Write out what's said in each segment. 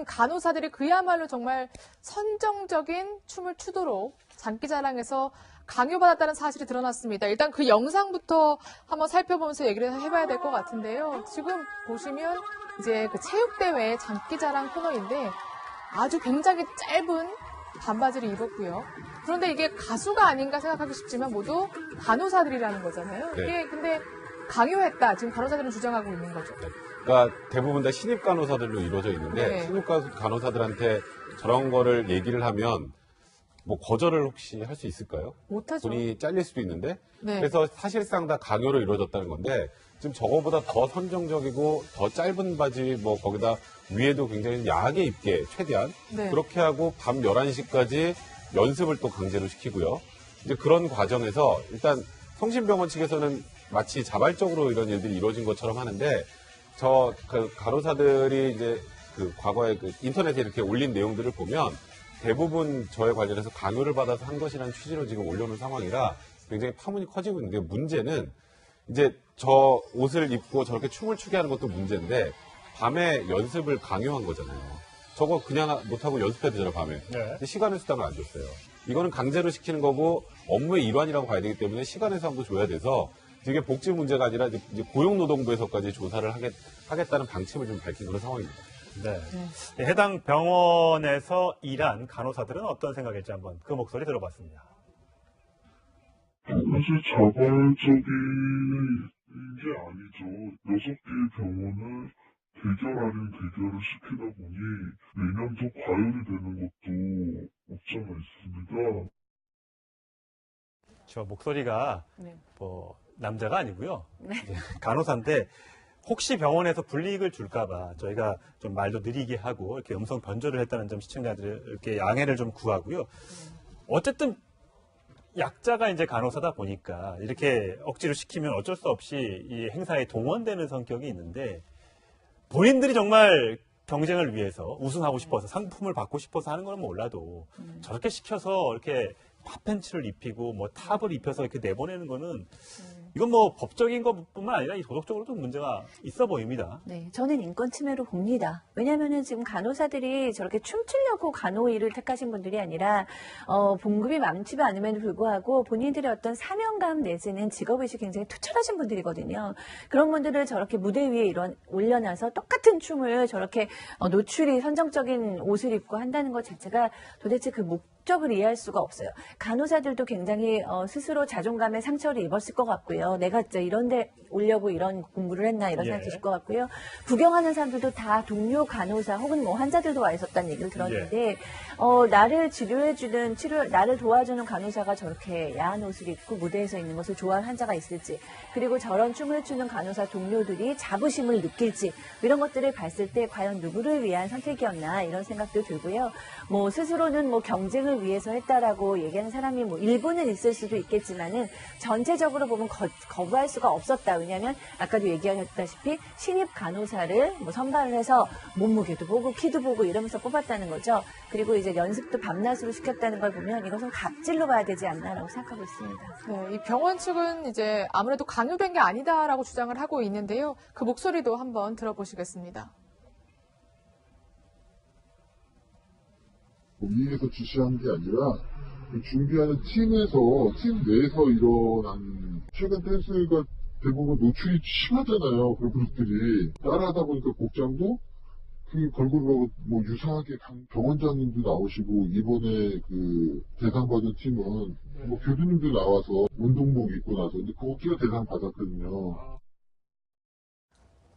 요즘 간호사들이 그야말로 정말 선정적인 춤을 추도록 장기자랑에서 강요받았다는 사실이 드러났습니다. 일단 그 영상부터 한번 살펴보면서 얘기를 해봐야 될 것 같은데요. 지금 보시면 이제 그 체육대회 장기자랑 코너인데 아주 굉장히 짧은 반바지를 입었고요. 그런데 이게 가수가 아닌가 생각하기 쉽지만 모두 간호사들이라는 거잖아요. 네. 이게 근데 강요했다. 지금 간호사들은 주장하고 있는 거죠. 그러니까 대부분 다 신입 간호사들로 이루어져 있는데 네. 신입 간호사들한테 저런 거를 얘기를 하면 뭐 거절을 혹시 할 수 있을까요? 못하죠. 돈이 잘릴 수도 있는데 네. 그래서 사실상 다 강요로 이루어졌다는 건데 지금 저거보다 더 선정적이고 더 짧은 바지 뭐 거기다 위에도 굉장히 야하게 입게 최대한 네. 그렇게 하고 밤 11시까지 연습을 또 강제로 시키고요. 이제 그런 과정에서 일단 성심병원 측에서는 마치 자발적으로 이런 일들이 이루어진 것처럼 하는데 그 간호사들이 이제 그 과거에 그 인터넷에 이렇게 올린 내용들을 보면 대부분 저에 관련해서 강요를 받아서 한 것이라는 취지로 지금 올려놓은 상황이라 굉장히 파문이 커지고 있는데 문제는 이제 저 옷을 입고 저렇게 춤을 추게 하는 것도 문제인데 밤에 연습을 강요한 거잖아요. 저거 그냥 못하고 연습해도 되잖아요, 밤에. 네. 근데 시간의 수당을 안 줬어요. 이거는 강제로 시키는 거고 업무의 일환이라고 봐야 되기 때문에 시간의 수당도 줘야 돼서 이게 복지 문제가 아니라 이제 고용노동부에서까지 조사를 하겠다는 방침을 좀 밝힌 그런 상황입니다. 네. 해당 병원에서 일한 간호사들은 어떤 생각일지 한번 그 목소리 들어봤습니다. 사실 자발적인 게 아니죠. 6개의 병원을 대결 아닌 대결을 시키다 보니 매년 더 과열이 되는 것도 없잖아 있습니다. 저 목소리가 네. 뭐 남자가 아니고요. 이제 간호사인데 혹시 병원에서 불이익을 줄까봐 저희가 좀 말도 느리게 하고 이렇게 음성 변조를 했다는 점 시청자들 이렇게 양해를 좀 구하고요. 어쨌든 약자가 이제 간호사다 보니까 이렇게 억지로 시키면 어쩔 수 없이 이 행사에 동원되는 성격이 있는데 본인들이 정말 경쟁을 위해서 우승하고 싶어서 상품을 받고 싶어서 하는 건 몰라도 저렇게 시켜서 이렇게 핫팬츠를 입히고 뭐 탑을 입혀서 이렇게 내보내는 거는 이건 뭐 법적인 것뿐만 아니라 이 도덕적으로도 문제가 있어 보입니다. 네, 저는 인권 침해로 봅니다. 왜냐하면은 지금 간호사들이 저렇게 춤추려고 간호 일을 택하신 분들이 아니라 봉급이 많지 않음에도 불구하고 본인들의 어떤 사명감 내지는 직업의식이 굉장히 투철하신 분들이거든요. 그런 분들을 저렇게 무대 위에 올려놔서 똑같은 춤을 저렇게 노출이 선정적인 옷을 입고 한다는 것 자체가 도대체 그 목적을 이해할 수가 없어요. 간호사들도 굉장히 스스로 자존감에 상처를 입었을 것 같고요. 내가 진짜 이런 데 오려고 이런 공부를 했나 이런 생각이 드실 것 같고요. 구경하는 사람들도 다 동료 간호사 혹은 뭐 환자들도 와 있었다는 얘기를 들었는데 나를 치료해주는 나를 도와주는 간호사가 저렇게 야한 옷을 입고 무대에서 있는 것을 좋아하는 환자가 있을지 그리고 저런 춤을 추는 간호사 동료들이 자부심을 느낄지 이런 것들을 봤을 때 과연 누구를 위한 선택이었나 이런 생각도 들고요. 뭐 스스로는 뭐 경쟁을 위해서 했다라고 얘기하는 사람이 뭐 일부는 있을 수도 있겠지만은 전체적으로 보면 거부할 수가 없었다. 왜냐하면 아까도 얘기하셨다시피 신입 간호사를 뭐 선발을 해서 몸무게도 보고 키도 보고 이러면서 뽑았다는 거죠. 그리고 이제 연습도 밤낮으로 시켰다는 걸 보면 이것은 갑질로 봐야 되지 않나라고 생각하고 있습니다. 네, 이 병원 측은 이제 아무래도 강요된 게 아니다라고 주장을 하고 있는데요. 그 목소리도 한번 들어보시겠습니다. 위에서 지시한 게 아니라 준비하는 팀 내에서 일어난 최근 댄스가 대부분 노출이 심하잖아요. 그 그룹들이 따라하다 보니까 복장도 그 걸그룹하고 뭐 유사하게 병원장님도 나오시고 이번에 그 대상 받은 팀은 뭐 교수님도 나와서 운동복 입고 나서 근데 거기가 대상 받았거든요.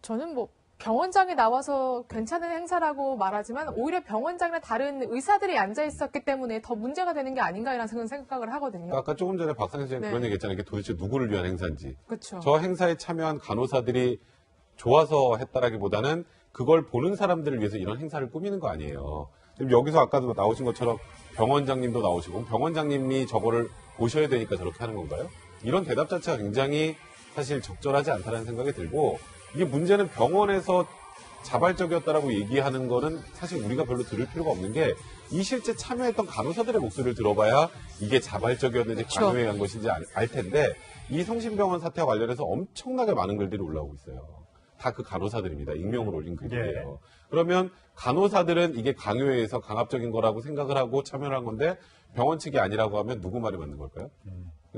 저는 뭐 병원장이 나와서 괜찮은 행사라고 말하지만 오히려 병원장이나 다른 의사들이 앉아 있었기 때문에 더 문제가 되는 게 아닌가라는 생각을 하거든요. 아까 조금 전에 박상현 선생님 그런 얘기 했잖아요. 이게 도대체 누구를 위한 행사인지. 그렇죠. 저 행사에 참여한 간호사들이 좋아서 했다라기보다는 그걸 보는 사람들을 위해서 이런 행사를 꾸미는 거 아니에요. 지금 여기서 아까도 나오신 것처럼 병원장님도 나오시고 병원장님이 저거를 보셔야 되니까 저렇게 하는 건가요? 이런 대답 자체가 굉장히 사실 적절하지 않다는 생각이 들고 이게 문제는 병원에서 자발적이었다라고 얘기하는 거는 사실 우리가 별로 들을 필요가 없는 게 이 실제 참여했던 간호사들의 목소리를 들어봐야 이게 자발적이었는지 그렇죠. 강요에 한 것인지 알 텐데 이 성심병원 사태와 관련해서 엄청나게 많은 글들이 올라오고 있어요. 다 그 간호사들입니다. 익명으로 올린 글들이에요. 예. 그러면 간호사들은 이게 강요에 의해서 강압적인 거라고 생각을 하고 참여를 한 건데 병원 측이 아니라고 하면 누구 말이 맞는 걸까요?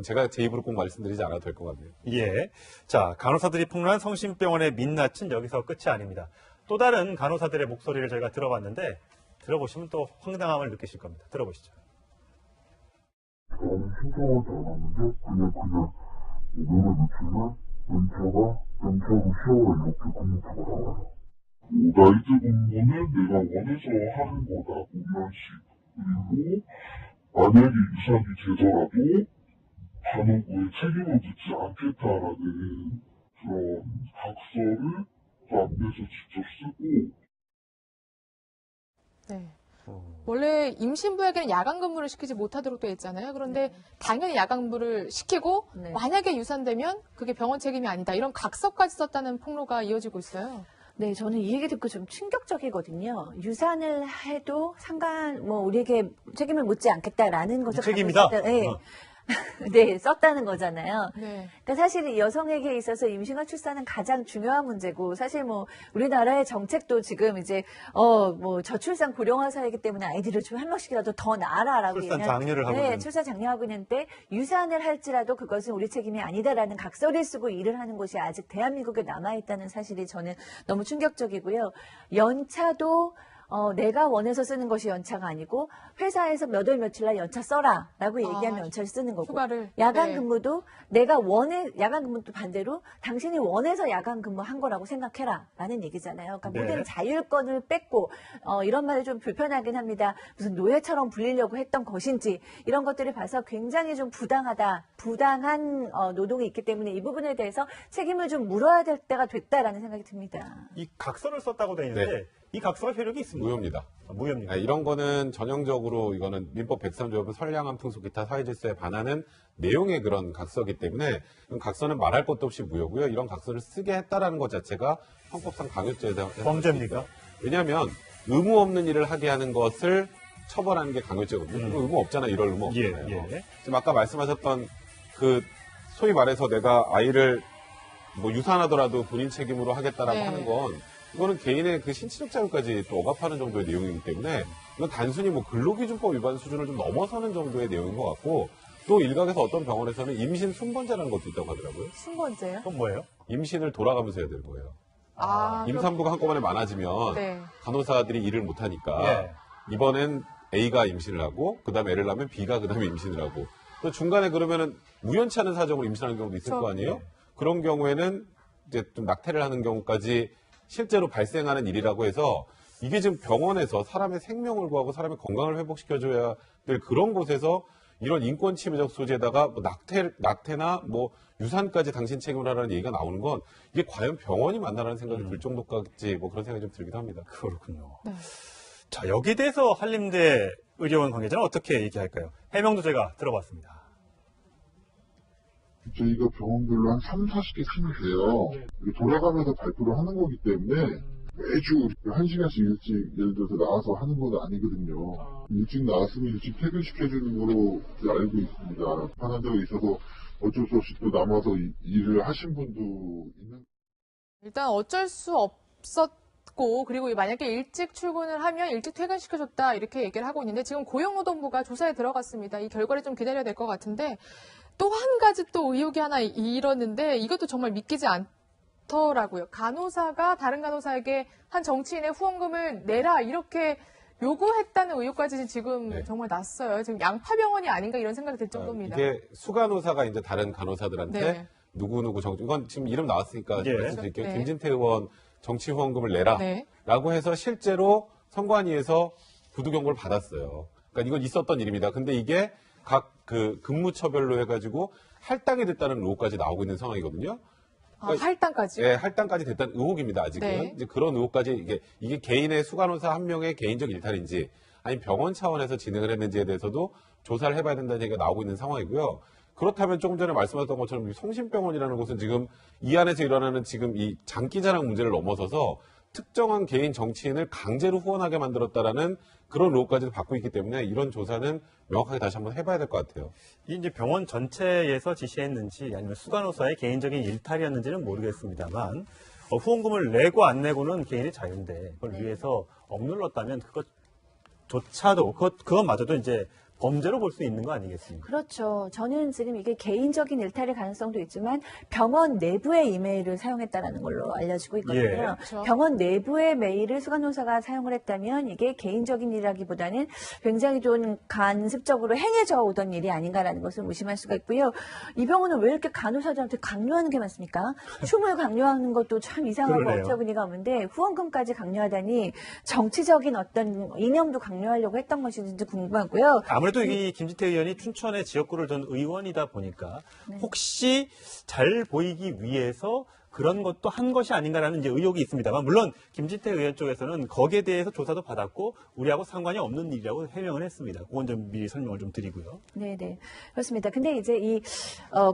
제가 제 입으로 꼭 말씀드리지 않아도 될 것 같네요. 예. 자, 간호사들이 폭로한 성심병원의 민낯은 여기서 끝이 아닙니다. 또 다른 간호사들의 목소리를 저희가 들어봤는데 들어보시면 또 황당함을 느끼실 겁니다. 들어보시죠. 나는 신청하지 않았는데 그냥 몸에 놓치면 연차로 쉬어라 이렇게 근무표가 나와요. 나이트 근무는 내가 원해서 하는 거다 이런 식. 그리고 만약에 유산이 되더라도 간호부에 책임을 묻지 않겠다라는 그런 각서를 그 앞에서 직접 쓰고. 네. 원래 임신부에게는 야간 근무를 시키지 못하도록 되어 있잖아요. 그런데 당연히 야간 근무를 시키고 네. 만약에 유산되면 그게 병원 책임이 아니다. 이런 각서까지 썼다는 폭로가 이어지고 있어요. 네, 저는 이 얘기 듣고 좀 충격적이거든요. 유산을 해도 우리에게 책임을 묻지 않겠다라는 것을 책임이다. 네. 네, 썼다는 거잖아요. 네. 그러니까 사실 여성에게 있어서 임신과 출산은 가장 중요한 문제고, 사실 우리나라의 정책도 지금 이제 저출산 고령화 사회이기 때문에 아이들을 좀 한 명씩이라도 더 낳아라라고 출산 장려를 하고 있는. 출산 장려하고 있는데 유산을 할지라도 그것은 우리 책임이 아니다라는 각서를 쓰고 일을 하는 곳이 아직 대한민국에 남아 있다는 사실이 저는 너무 충격적이고요. 연차도 내가 원해서 쓰는 것이 연차가 아니고 회사에서 몇 월 며칠 날 연차 써라라고 얘기하면 연차를 쓰는 거고, 휴가를. 야간 네. 근무도 야간 근무도 반대로 당신이 원해서 야간 근무한 거라고 생각해라라는 얘기잖아요. 그러니까 네. 모든 자율권을 뺏고 이런 말이 좀 불편하긴 합니다. 무슨 노예처럼 불리려고 했던 것인지 이런 것들을 봐서 굉장히 좀 부당한 노동이 있기 때문에 이 부분에 대해서 책임을 좀 물어야 될 때가 됐다라는 생각이 듭니다. 이 각서를 썼다고 되어 있는데 네. 이 각서가 효력이 있습니다. 무효입니다. 무효입니다. 이런 거는 전형적으로 이거는 민법 103조의 선량한 풍속 기타 사회질서에 반하는 내용의 그런 각서기 때문에 각서는 말할 것도 없이 무효고요. 이런 각서를 쓰게 했다라는 것 자체가 헌법상 강요죄에 대한 범죄입니까? 왜냐하면 의무 없는 일을 하게 하는 것을 처벌하는 게 강요죄거든요. 그거 의무 없잖아요. 이럴 의무 예, 없잖아요. 예. 지금 아까 말씀하셨던 그 소위 말해서 내가 아이를 유산하더라도 본인 책임으로 하겠다라고 네. 하는 건 이거는 개인의 그 신체적 자유까지 또 억압하는 정도의 내용이기 때문에 이건 단순히 근로기준법 위반 수준을 좀 넘어서는 정도의 내용인 것 같고, 또 일각에서 어떤 병원에서는 임신 순번제라는 것도 있다고 하더라고요. 순번제요? 그건 뭐예요? 임신을 돌아가면서 해야 되는 거예요. 그럼- 임산부가 한꺼번에 많아지면 네. 간호사들이 일을 못하니까 예. 이번엔 A가 임신을 하고 그다음에 애를 낳으면 B가 그다음에 임신을 하고 또 중간에 그러면은 우연치 않은 사정으로 임신하는 경우도 있을 그렇죠. 거 아니에요? 네. 그런 경우에는 이제 좀 낙태를 하는 경우까지 실제로 발생하는 일이라고 해서 이게 지금 병원에서 사람의 생명을 구하고 사람의 건강을 회복시켜줘야 될 그런 곳에서 이런 인권 침해적 소지에다가 낙태나 유산까지 당신 책임을 하라는 얘기가 나오는 건 이게 과연 병원이 맞나라는 생각이 들 정도까지 그런 생각이 좀 들기도 합니다. 그렇군요. 네. 자, 여기에 대해서 한림대 의료원 관계자는 어떻게 얘기할까요? 해명도 제가 들어봤습니다. 저희가 병원별로 한 30, 40개 팀이 돼요. 돌아가면서 발표를 하는 거기 때문에 매주 1시간씩 일찍 예를 들어서 나와서 하는 건 아니거든요. 일찍 나왔으면 일찍 퇴근시켜주는 거로 알고 있습니다. 하는 데가 있어서 어쩔 수 없이 또 남아서 일을 하신 분도 있는. 일단 어쩔 수 없었고, 그리고 만약에 일찍 출근을 하면 일찍 퇴근시켜줬다 이렇게 얘기를 하고 있는데, 지금 고용노동부가 조사에 들어갔습니다. 이 결과를 좀 기다려야 될 것 같은데, 또 한 가지 또 의혹이 하나 일었는데 이것도 정말 믿기지 않더라고요. 간호사가 다른 간호사에게 한 정치인의 후원금을 내라 이렇게 요구했다는 의혹까지 지금 네. 정말 났어요. 지금 양파병원이 아닌가 이런 생각이 들 정도입니다. 이게 수간호사가 이제 다른 간호사들한테 네. 누구누구 이건 지금 이름 나왔으니까 예. 말씀드릴게요. 네. 김진태 의원 정치 후원금을 내라. 네. 라고 해서 실제로 선관위에서 구두 경고를 받았어요. 그러니까 이건 있었던 일입니다. 근데 이게 각 근무처별로 해가지고 할당이 됐다는 의혹까지 나오고 있는 상황이거든요. 할당까지요? 예, 할당까지 됐다는 의혹입니다. 아직은 네. 이제 그런 의혹까지 이게 개인의 수간호사 한 명의 개인적 일탈인지 아니면 병원 차원에서 진행을 했는지에 대해서도 조사를 해봐야 된다는 얘기가 나오고 있는 상황이고요. 그렇다면 조금 전에 말씀하셨던 것처럼 이 성심병원이라는 곳은 지금 이 안에서 일어나는 지금 이 장기자랑 문제를 넘어서서 특정한 개인 정치인을 강제로 후원하게 만들었다라는 그런 의혹까지도 받고 있기 때문에 이런 조사는 명확하게 다시 한번 해봐야 될 것 같아요. 이 이제 병원 전체에서 지시했는지 아니면 수간호사의 개인적인 일탈이었는지는 모르겠습니다만 후원금을 내고 안 내고는 개인의 자유인데 그걸 위해서 억눌렀다면 그것조차도 그것마저도 이제 범죄로 볼 수 있는 거 아니겠습니까? 그렇죠. 저는 지금 이게 개인적인 일탈의 가능성도 있지만 병원 내부의 이메일을 사용했다라는 걸로 알려지고 있거든요. 예. 그렇죠. 병원 내부의 메일을 수간호사가 사용을 했다면 이게 개인적인 일이라기보다는 굉장히 좀 간습적으로 행해져 오던 일이 아닌가라는 것을 의심할 수가 있고요. 이 병원은 왜 이렇게 간호사들한테 강요하는 게 많습니까? 춤을 강요하는 것도 참 이상하고 그러네요. 어처구니가 없는데 후원금까지 강요하다니 정치적인 어떤 이념도 강요하려고 했던 것인지 궁금하고요. 아무래도 이 김진태 의원이 춘천의 지역구를 둔 의원이다 보니까 네. 혹시 잘 보이기 위해서 그런 것도 한 것이 아닌가라는 이제 의혹이 있습니다만 물론 김진태 의원 쪽에서는 거기에 대해서 조사도 받았고 우리하고 상관이 없는 일이라고 해명을 했습니다. 그건 좀 미리 설명을 좀 드리고요. 네네. 그렇습니다. 근데 이제 이,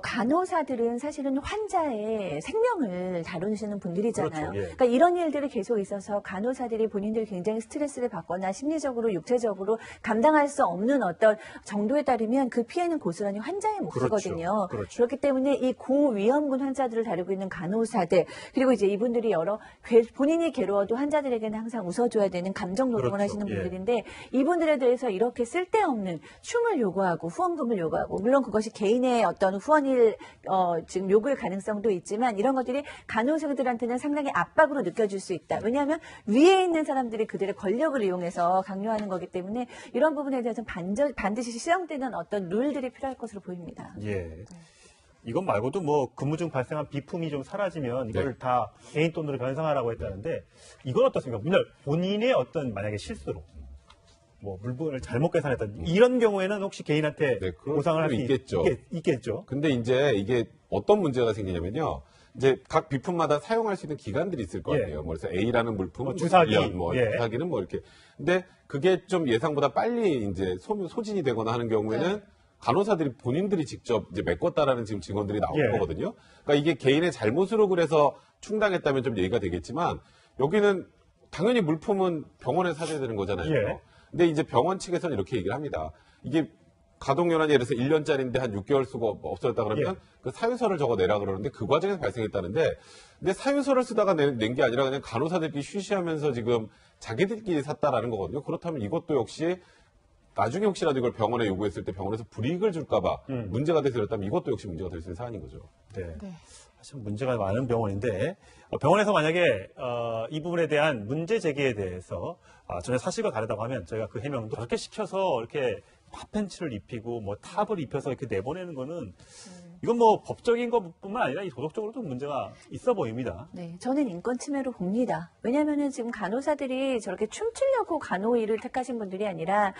간호사들은 사실은 환자의 생명을 다루시는 분들이잖아요. 그렇죠. 예. 그러니까 이런 일들이 계속 있어서 간호사들이 본인들이 굉장히 스트레스를 받거나 심리적으로, 육체적으로 감당할 수 없는 어떤 정도에 따르면 그 피해는 고스란히 환자의 몫이거든요. 그렇죠. 그렇기 때문에 이 고위험군 환자들을 다루고 있는 간호사들, 그리고 이제 이분들이 본인이 괴로워도 환자들에게는 항상 웃어줘야 되는 감정 노동을 그렇죠. 하시는 예. 분들인데 이분들에 대해서 이렇게 쓸데없는 춤을 요구하고 후원금을 요구하고 물론 그것이 개인의 어떤 후원일 지금 요구의 가능성도 있지만 이런 것들이 간호사들한테는 상당히 압박으로 느껴질 수 있다. 왜냐하면 위에 있는 사람들이 그들의 권력을 이용해서 강요하는 거기 때문에 이런 부분에 대해서 반드시 시정되는 어떤 룰들이 필요할 것으로 보입니다. 예. 이것 말고도 뭐 근무 중 발생한 비품이 좀 사라지면 이거를 네. 다 개인 돈으로 변상하라고 했다는데 이건 어떻습니까? 본인의 어떤 만약에 실수로 뭐 물건을 잘못 계산했다 이런 경우에는 혹시 개인한테 네, 그럴 보상을 할 수 수도 있겠죠. 있겠죠. 근데 이제 이게 어떤 문제가 생기냐면요. 이제 각 비품마다 사용할 수 있는 기간들이 있을 거 예. 아니에요. 뭐 그래서 A라는 물품, 뭐 주사기, 1년, 뭐 예. 주사기는 뭐 이렇게. 근데 그게 좀 예상보다 빨리 이제 소진이 되거나 하는 경우에는 간호사들이 본인들이 직접 이제 메꿨다라는 지금 증언들이 나온 예. 거거든요. 그러니까 이게 개인의 잘못으로 그래서 충당했다면 좀 얘기가 되겠지만 여기는 당연히 물품은 병원에 사줘야 되는 거잖아요. 예. 근데 이제 병원 측에서는 이렇게 얘기를 합니다. 이게 가동연한이 예를 들어서 1년짜리인데 한 6개월 쓰고 없어졌다 그러면 그 사유서를 적어 내라 그러는데 그 과정에서 발생했다는데 근데 사유서를 쓰다가 낸 게 아니라 그냥 간호사들끼리 쉬쉬하면서 지금 자기들끼리 샀다라는 거거든요. 그렇다면 이것도 역시 나중에 혹시라도 이걸 병원에 요구했을 때 병원에서 불이익을 줄까봐 문제가 돼서 그렇다면 이것도 역시 문제가 될 수 있는 사안인 거죠. 네. 네. 사실 문제가 많은 병원인데 병원에서 만약에 이 부분에 대한 문제 제기에 대해서 전혀 사실과 다르다고 하면 저희가 그 해명도 저렇게 시켜서 이렇게 핫팬츠를 입히고 뭐 탑을 입혀서 이렇게 내보내는 거는 이건 뭐 법적인 것뿐만 아니라 이 도덕적으로도 문제가 있어 보입니다. 네, 저는 인권 침해로 봅니다. 왜냐하면은 지금 간호사들이 저렇게 춤추려고 간호 일을 택하신 분들이 아니라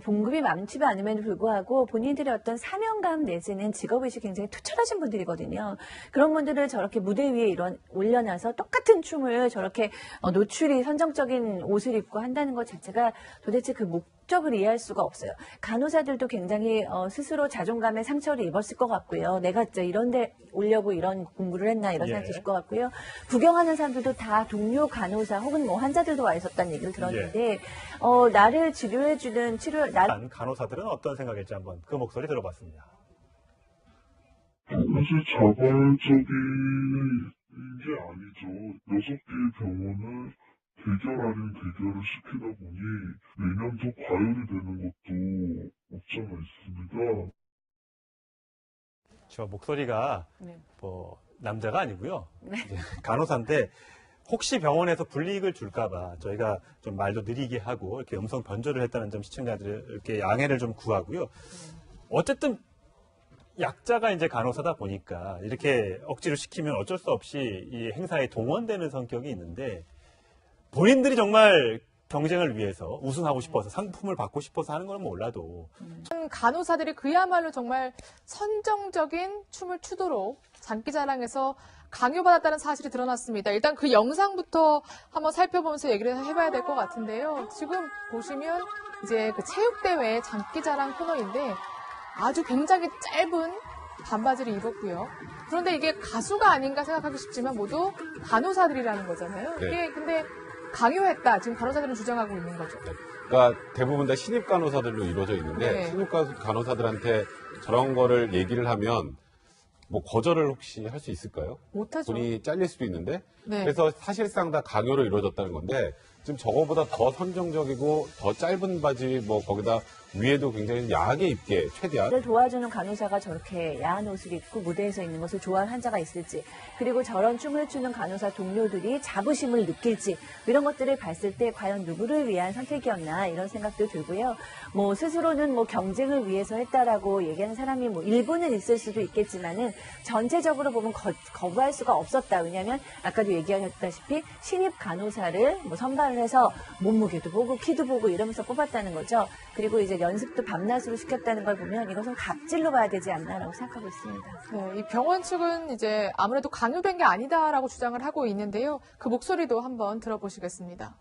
봉급이 많지 않음에도 불구하고 본인들의 어떤 사명감 내지는 직업의식이 굉장히 투철하신 분들이거든요. 그런 분들을 저렇게 무대 위에 올려놔서 똑같은 춤을 저렇게 노출이 선정적인 옷을 입고 한다는 것 자체가 도대체 그 목적을 이해할 수가 없어요. 간호사들도 굉장히 스스로 자존감에 상처를 입었을 것 같고요. 내가 진짜 이런 데 오려고 이런 공부를 했나 이런 생각이 들 것 같고요. 구경하는 사람들도 다 동료 간호사 혹은 뭐 환자들도 와 있었다는 얘기를 들었는데 나를 치료해주는 간호사들은 어떤 생각일지 한번 그 목소리 들어봤습니다. 사실 자발적인 게 아니죠. 6개의 병원을 대결 아닌 대결을 시키다 보니 매년 더 과열이 되는 것도 없지 않아 있습니다. 저 목소리가 네. 뭐 남자가 아니고요. 네. 이제 간호사인데 혹시 병원에서 불이익을 줄까봐 저희가 좀 말도 느리게 하고 이렇게 음성 변조를 했다는 점 시청자들께 양해를 좀 구하고요. 어쨌든 약자가 이제 간호사다 보니까 이렇게 억지로 시키면 어쩔 수 없이 이 행사에 동원되는 성격이 있는데 본인들이 정말 경쟁을 위해서 우승하고 싶어서 상품을 받고 싶어서 하는 건 몰라도 간호사들이 그야말로 정말 선정적인 춤을 추도록 장기자랑에서 강요받았다는 사실이 드러났습니다. 일단 그 영상부터 한번 살펴보면서 얘기를 해봐야 될 것 같은데요. 지금 보시면 이제 그 체육대회 장기자랑 코너인데 아주 굉장히 짧은 반바지를 입었고요. 그런데 이게 가수가 아닌가 생각하기 쉽지만 모두 간호사들이라는 거잖아요. 네. 이게 근데 강요했다. 지금 간호사들은 주장하고 있는 거죠. 그러니까 대부분 다 신입 간호사들로 이루어져 있는데 네. 신입 간호사들한테 저런 거를 얘기를 하면 뭐 거절을 혹시 할 수 있을까요? 못하죠. 돈이 잘릴 수도 있는데 네. 그래서 사실상 다 강요로 이루어졌다는 건데 지금 저거보다 더 선정적이고 더 짧은 바지 뭐 거기다 위에도 굉장히 야하게 입게 최대한 를 도와주는 간호사가 저렇게 야한 옷을 입고 무대에서 있는 것을 좋아하는 환자가 있을지, 그리고 저런 춤을 추는 간호사 동료들이 자부심을 느낄지, 이런 것들을 봤을 때 과연 누구를 위한 선택이었나 이런 생각도 들고요. 뭐 스스로는 뭐 경쟁을 위해서 했다라고 얘기하는 사람이 뭐 일부는 있을 수도 있겠지만은 전체적으로 보면 거부할 수가 없었다. 왜냐하면 아까도 얘기하셨다시피 신입 간호사를 뭐 선발을 해서 몸무게도 보고 키도 보고 이러면서 뽑았다는 거죠. 그리고 이제 연습도 밤낮으로 시켰다는 걸 보면 이것은 갑질로 봐야 되지 않나라고 생각하고 있습니다. 네, 이 병원 측은 이제 아무래도 강요된 게 아니다라고 주장을 하고 있는데요. 그 목소리도 한번 들어보시겠습니다.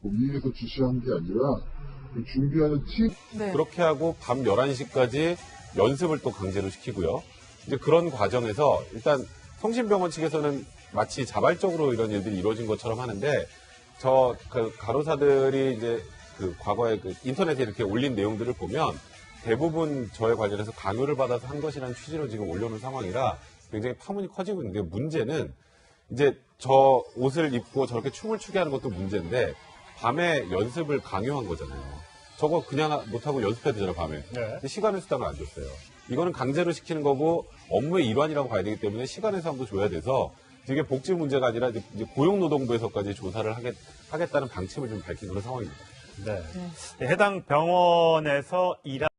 위에서 지시한 게 아니라 준비하는 팀 네. 그렇게 하고 밤 11시까지 연습을 또 강제로 시키고요. 이제 그런 과정에서 일단 성심병원 측에서는 마치 자발적으로 이런 일들이 이루어진 것처럼 하는데 그 간호사들이 이제 그 과거에 그 인터넷에 이렇게 올린 내용들을 보면 대부분 저에 관련해서 강요를 받아서 한 것이라는 취지로 지금 올려놓은 상황이라 굉장히 파문이 커지고 있는데 문제는 이제 저 옷을 입고 저렇게 춤을 추게 하는 것도 문제인데 밤에 연습을 강요한 거잖아요. 저거 그냥 못하고 연습해도 되잖아, 밤에. 네. 근데 시간의 수당을 안 줬어요. 이거는 강제로 시키는 거고 업무의 일환이라고 봐야 되기 때문에 시간의 수당도 줘야 돼서 이게 복지 문제가 아니라 이제 고용노동부에서까지 조사를 하겠다는 방침을 좀 밝힌 그런 상황입니다. 네. 해당 병원에서 일한